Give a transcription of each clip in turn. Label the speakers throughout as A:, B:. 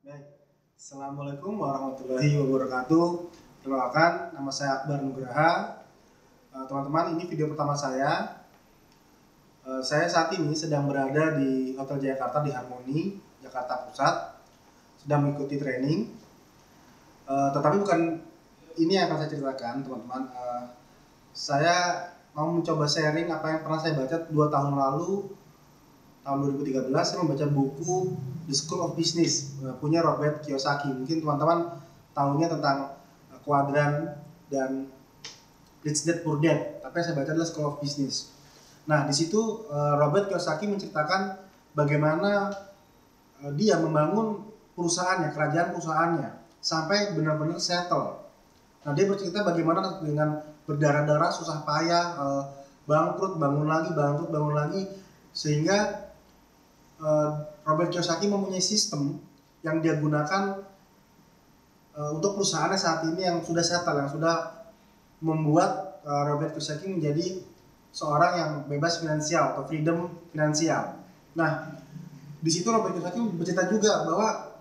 A: Baik, Assalamualaikum warahmatullahi wabarakatuh. Perkenalkan, nama saya Akbar Nugraha. Teman-teman, ini video pertama saya. Saya saat ini sedang berada di Hotel Jayakarta di Harmoni, Jakarta Pusat, sedang mengikuti training. Tetapi bukan ini yang akan saya ceritakan, teman-teman. Saya mau mencoba sharing apa yang pernah saya baca 2 tahun lalu. Tahun 2013 saya membaca buku The School of Business punya Robert Kiyosaki. Mungkin teman-teman tahunya tentang kuadran dan Rich Dad Poor Dad. Tapi yang saya baca adalah School of Business. Nah, di situ Robert Kiyosaki menceritakan bagaimana dia membangun perusahaannya, kerajaan perusahaannya sampai benar-benar settle. Nah, dia bercerita bagaimana dengan berdarah-darah, susah payah, bangkrut, bangun lagi, sehingga Robert Kiyosaki mempunyai sistem yang dia gunakan untuk perusahaannya saat ini yang sudah settle, yang sudah membuat Robert Kiyosaki menjadi seorang yang bebas finansial atau freedom finansial. Nah, di situ Robert Kiyosaki bercerita juga bahwa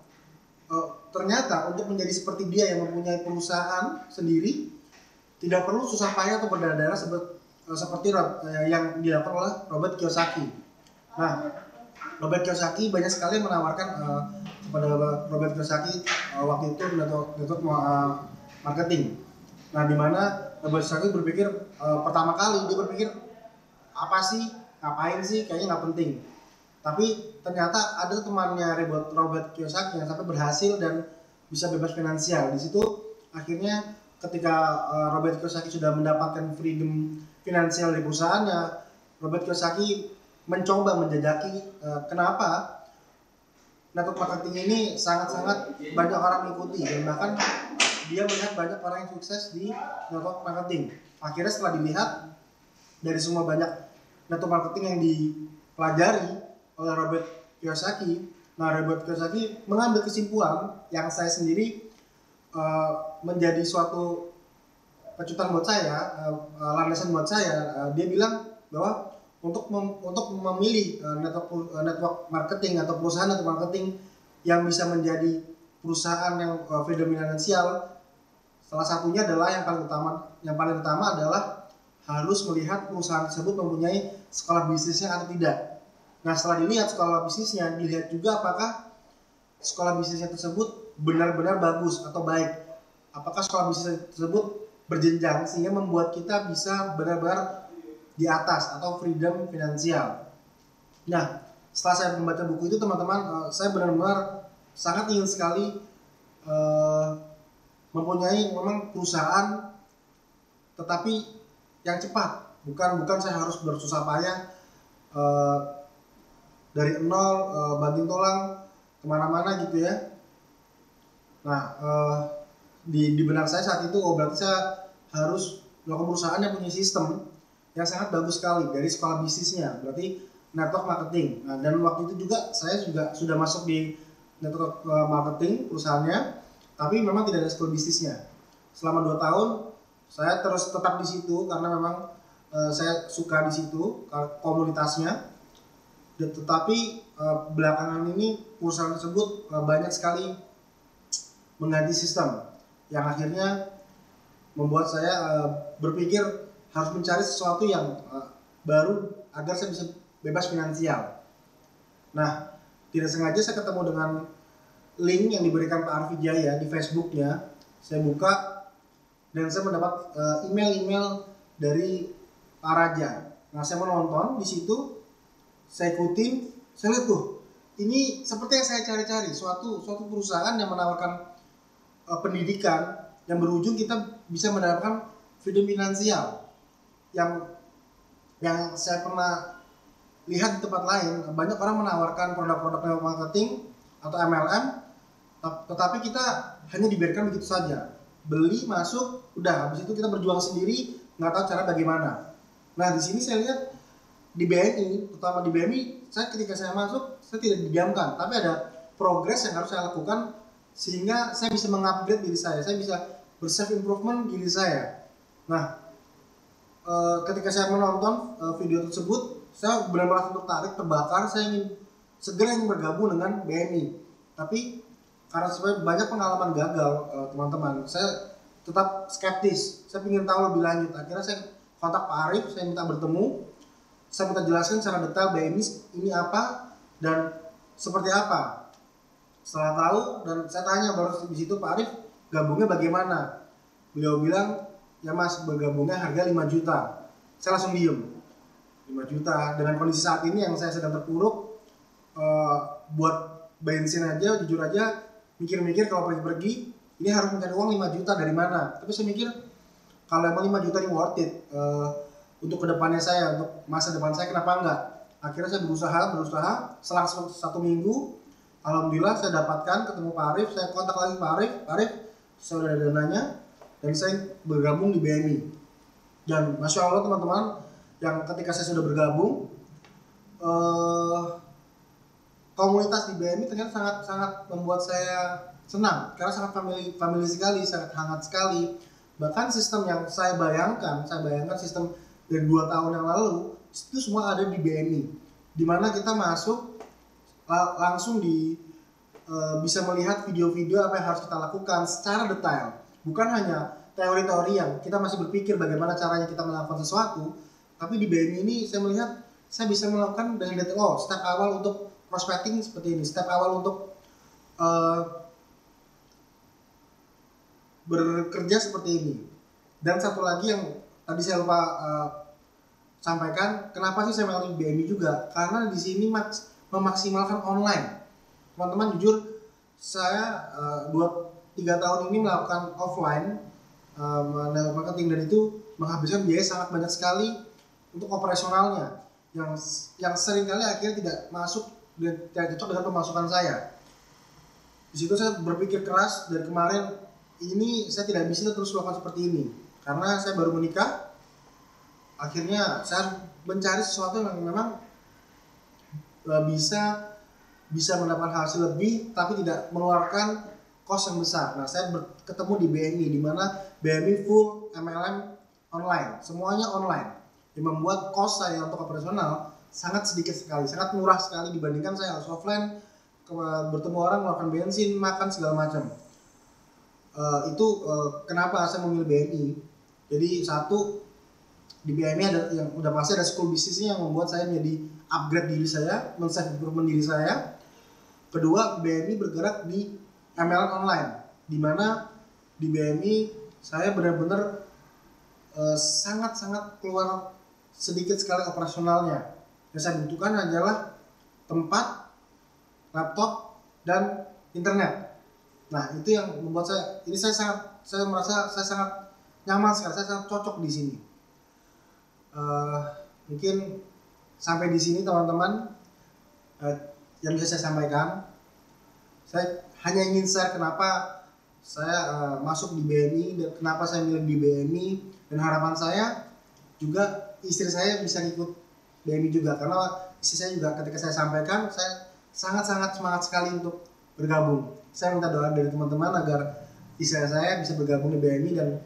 A: ternyata untuk menjadi seperti dia yang mempunyai perusahaan sendiri tidak perlu susah payah atau berdarah-darah seperti yang dilakukan oleh Robert Kiyosaki. Nah, Robert Kiyosaki banyak sekali menawarkan kepada Robert Kiyosaki waktu itu network marketing. Nah, di mana Robert Kiyosaki berpikir pertama kali dia berpikir apa sih, ngapain sih, kayaknya nggak penting. Tapi ternyata ada temannya Robert Kiyosaki yang sampai berhasil dan bisa bebas finansial. Di situ akhirnya ketika Robert Kiyosaki sudah mendapatkan freedom finansial di perusahaannya, Robert Kiyosaki mencoba menjajaki kenapa network marketing ini sangat-sangat banyak orang mengikuti, dan bahkan dia melihat banyak orang yang sukses di network marketing. Akhirnya setelah dilihat dari semua banyak network marketing yang dipelajari oleh Robert Kiyosaki, nah Robert Kiyosaki mengambil kesimpulan yang saya sendiri menjadi suatu pecutan buat saya, landasan buat saya. Dia bilang bahwa untuk memilih network marketing atau perusahaan network marketing yang bisa menjadi perusahaan yang freedom finansial, salah satunya adalah yang paling utama adalah harus melihat perusahaan tersebut mempunyai sekolah bisnisnya atau tidak. Nah, setelah dilihat sekolah bisnisnya, dilihat juga apakah sekolah bisnisnya tersebut benar-benar bagus atau baik. Apakah sekolah bisnis tersebut berjenjang sehingga membuat kita bisa benar-benar di atas atau freedom finansial. Nah, setelah saya membaca buku itu, teman-teman, saya benar-benar sangat ingin sekali mempunyai memang perusahaan, tetapi yang cepat. Bukan saya harus bersusah payah dari nol, banting tulang kemana-mana gitu ya. Nah, di benak saya saat itu, berarti saya harus melakukan perusahaan yang punya sistem yang sangat bagus sekali dari sekolah bisnisnya, berarti network marketing. Nah, dan waktu itu juga saya sudah masuk di network marketing perusahaannya, tapi memang tidak ada sekolah bisnisnya. Selama 2 tahun saya terus tetap di situ karena memang saya suka di situ komunitasnya. Tetapi belakangan ini perusahaan tersebut banyak sekali mengganti sistem yang akhirnya membuat saya berpikir harus mencari sesuatu yang baru agar saya bisa bebas finansial. Nah, tidak sengaja saya ketemu dengan link yang diberikan Pak Arfi Jaya di Facebooknya. Saya buka dan saya mendapat email-email dari Pak Raja. Nah, saya menonton di situ, saya ikutin, saya lihat tuh, ini seperti yang saya cari-cari, suatu perusahaan yang menawarkan pendidikan yang berujung kita bisa mendapatkan freedom finansial. Yang saya pernah lihat di tempat lain, banyak orang menawarkan produk-produk network marketing atau MLM, tetapi kita hanya dibiarkan begitu saja, beli, masuk, udah, habis itu kita berjuang sendiri, nggak tahu cara bagaimana. Nah, di sini saya lihat di BNI, terutama di BNI, ketika saya masuk, saya tidak didiamkan, tapi ada progres yang harus saya lakukan sehingga saya bisa mengupgrade diri saya bisa berself improvement diri saya. Nah, ketika saya menonton video tersebut, saya benar-benar tertarik, terbakar, saya ingin segera bergabung dengan BNI. Tapi karena sebenarnya banyak pengalaman gagal teman-teman, saya tetap skeptis, saya ingin tahu lebih lanjut. Akhirnya saya kontak Pak Arif, saya minta bertemu, saya minta jelaskan secara detail BMI ini apa dan seperti apa. Setelah tahu dan saya tanya baru di situ Pak Arif, gabungnya bagaimana? Beliau bilang, ya mas, bergabungnya harga 5 juta. Saya langsung diem. 5 juta dengan kondisi saat ini yang saya sedang terpuruk, buat bensin aja, jujur aja mikir-mikir kalau pergi-pergi ini harus mencari uang 5 juta dari mana. Tapi saya mikir kalau emang 5 juta ini worth it untuk kedepannya saya, untuk masa depan saya, kenapa enggak. Akhirnya saya berusaha selang 1 minggu, alhamdulillah saya dapatkan ketemu Pak Arif. Saya kontak lagi Pak Arif, saya udah ada dananya dan saya bergabung di BMI. Dan Masya Allah teman-teman, yang ketika saya sudah bergabung, komunitas di BMI ternyata sangat membuat saya senang karena sangat family sekali, sangat hangat sekali. Bahkan sistem yang saya bayangkan sistem dari 2 tahun yang lalu itu semua ada di BMI, dimana kita masuk langsung bisa melihat video-video apa yang harus kita lakukan secara detail, bukan hanya teori-teori yang kita masih berpikir bagaimana caranya kita melakukan sesuatu. Tapi di BMI ini saya melihat saya bisa melakukan dengan detail. Step awal untuk prospecting seperti ini, step awal untuk bekerja seperti ini. Dan satu lagi yang tadi saya lupa sampaikan, kenapa sih saya melalui BMI juga? Karena di sini memaksimalkan online. Teman-teman, jujur saya 2-3 tahun ini melakukan offline network marketing, dan itu menghabiskan biaya sangat banyak sekali untuk operasionalnya yang seringkali akhirnya tidak masuk dan tidak cocok dengan pemasukan saya. Di situ saya berpikir keras dari kemarin, ini saya tidak bisa terus melakukan seperti ini karena saya baru menikah. Akhirnya saya mencari sesuatu yang memang bisa mendapatkan hasil lebih tapi tidak mengeluarkan cost yang besar. Nah, saya ketemu di BMI, di mana BMI full MLM online, semuanya online, yang membuat cost saya untuk operasional sangat sedikit sekali, sangat murah sekali dibandingkan saya harus offline, bertemu orang, melakukan bensin, makan segala macam. Kenapa saya memilih BMI. Jadi satu, di BMI ada yang udah pasti ada school bisnisnya yang membuat saya menjadi upgrade diri saya, men-self improvement diri saya. Kedua, BMI bergerak di MLM online, di mana di BMI saya benar-benar sangat-sangat keluar sedikit sekali operasionalnya. Yang saya butuhkan adalah tempat, laptop, dan internet. Nah, itu yang membuat saya merasa saya sangat nyaman sekali, saya sangat cocok di sini. Mungkin sampai di sini teman-teman yang bisa saya sampaikan. Saya hanya ingin share kenapa saya masuk di BMI dan kenapa saya milih di BMI, dan harapan saya juga istri saya bisa ikut BMI juga, karena istri saya juga ketika saya sampaikan, saya sangat-sangat semangat sekali untuk bergabung. Saya minta doa dari teman-teman agar istri saya bisa bergabung di BMI dan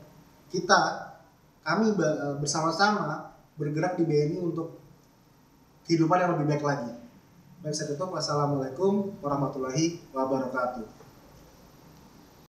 A: kami bersama-sama bergerak di BMI untuk kehidupan yang lebih baik lagi. Baik, saya tutup. Wassalamualaikum warahmatullahi wabarakatuh.